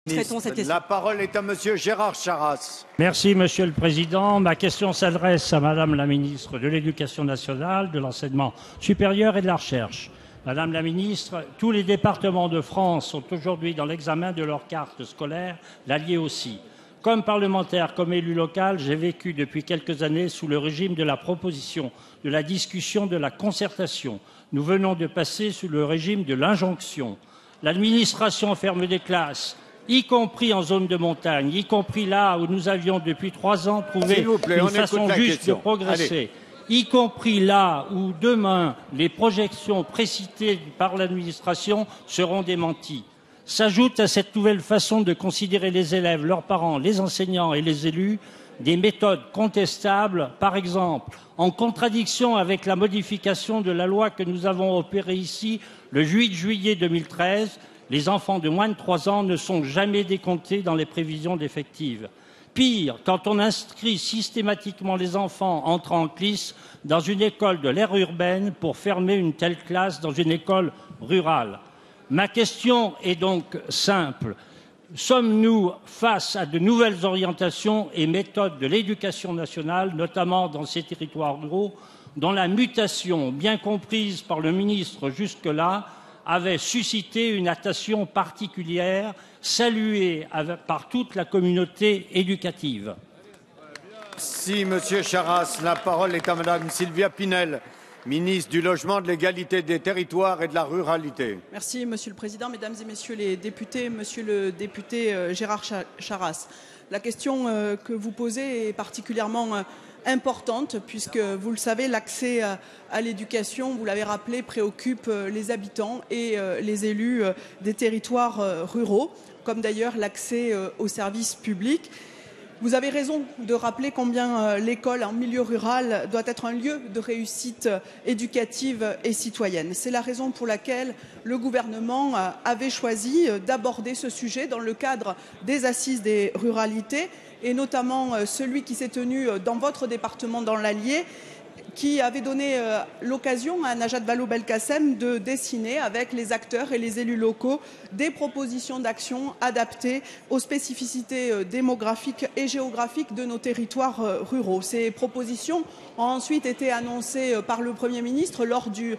Traitons cette question. La parole est à Monsieur Gérard Charras. Merci, Monsieur le Président. Ma question s'adresse à Madame la Ministre de l'Éducation nationale, de l'Enseignement supérieur et de la Recherche. Madame la Ministre, tous les départements de France sont aujourd'hui dans l'examen de leur carte scolaire, l'Allier aussi. Comme parlementaire, comme élu local, j'ai vécu depuis quelques années sous le régime de la proposition, de la discussion, de la concertation. Nous venons de passer sous le régime de l'injonction. L'administration ferme des classes, y compris en zone de montagne, y compris là où nous avions depuis 3 ans trouvé une façon juste de progresser, y compris là où demain les projections précitées par l'administration seront démenties. S'ajoutent à cette nouvelle façon de considérer les élèves, leurs parents, les enseignants et les élus des méthodes contestables, par exemple en contradiction avec la modification de la loi que nous avons opérée ici le 8 juillet 2013, les enfants de moins de 3 ans ne sont jamais décomptés dans les prévisions d'effectifs. Pire, quand on inscrit systématiquement les enfants entrant en CLIS dans une école de l'aire urbaine pour fermer une telle classe dans une école rurale. Ma question est donc simple. Sommes-nous face à de nouvelles orientations et méthodes de l'éducation nationale, notamment dans ces territoires ruraux, dont la mutation, bien comprise par le ministre jusque-là, avait suscité une attention particulière, saluée par toute la communauté éducative? Merci, Monsieur Charras. La parole est à Madame Sylvia Pinel, ministre du Logement, de l'Égalité des Territoires et de la Ruralité. Merci, Monsieur le Président, Mesdames et Messieurs les députés, Monsieur le député Gérard Charras. La question que vous posez est particulièrement importante puisque, vous le savez, l'accès à l'éducation, vous l'avez rappelé, préoccupe les habitants et les élus des territoires ruraux, comme d'ailleurs l'accès aux services publics. Vous avez raison de rappeler combien l'école en milieu rural doit être un lieu de réussite éducative et citoyenne. C'est la raison pour laquelle le gouvernement avait choisi d'aborder ce sujet dans le cadre des assises des ruralités et notamment celui qui s'est tenu dans votre département, dans l'Allier, qui avait donné l'occasion à Najat Vallaud-Belkacem de dessiner avec les acteurs et les élus locaux des propositions d'action adaptées aux spécificités démographiques et géographiques de nos territoires ruraux. Ces propositions ont ensuite été annoncées par le Premier ministre lors du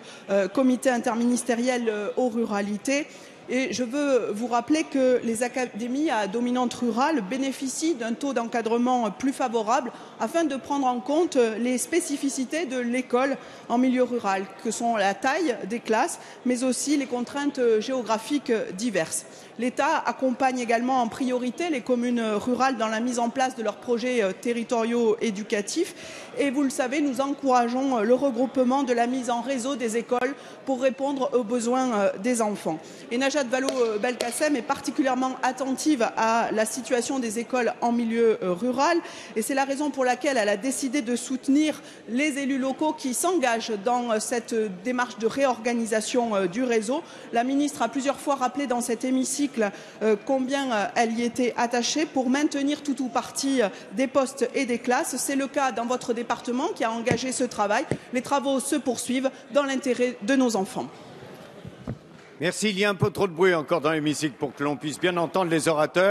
comité interministériel aux ruralités. Et je veux vous rappeler que les académies à dominante rurale bénéficient d'un taux d'encadrement plus favorable afin de prendre en compte les spécificités de l'école en milieu rural, que sont la taille des classes, mais aussi les contraintes géographiques diverses. L'État accompagne également en priorité les communes rurales dans la mise en place de leurs projets territoriaux éducatifs. Et vous le savez, nous encourageons le regroupement de la mise en réseau des écoles pour répondre aux besoins des enfants. Et Najat Vallaud-Belkacem est particulièrement attentive à la situation des écoles en milieu rural. Et c'est la raison pour laquelle elle a décidé de soutenir les élus locaux qui s'engagent dans cette démarche de réorganisation du réseau. La ministre a plusieurs fois rappelé dans cet hémicycle combien elle y était attachée pour maintenir tout ou partie des postes et des classes. C'est le cas dans votre département qui a engagé ce travail. Les travaux se poursuivent dans l'intérêt de nos enfants. Merci. Il y a un peu trop de bruit encore dans l'hémicycle pour que l'on puisse bien entendre les orateurs.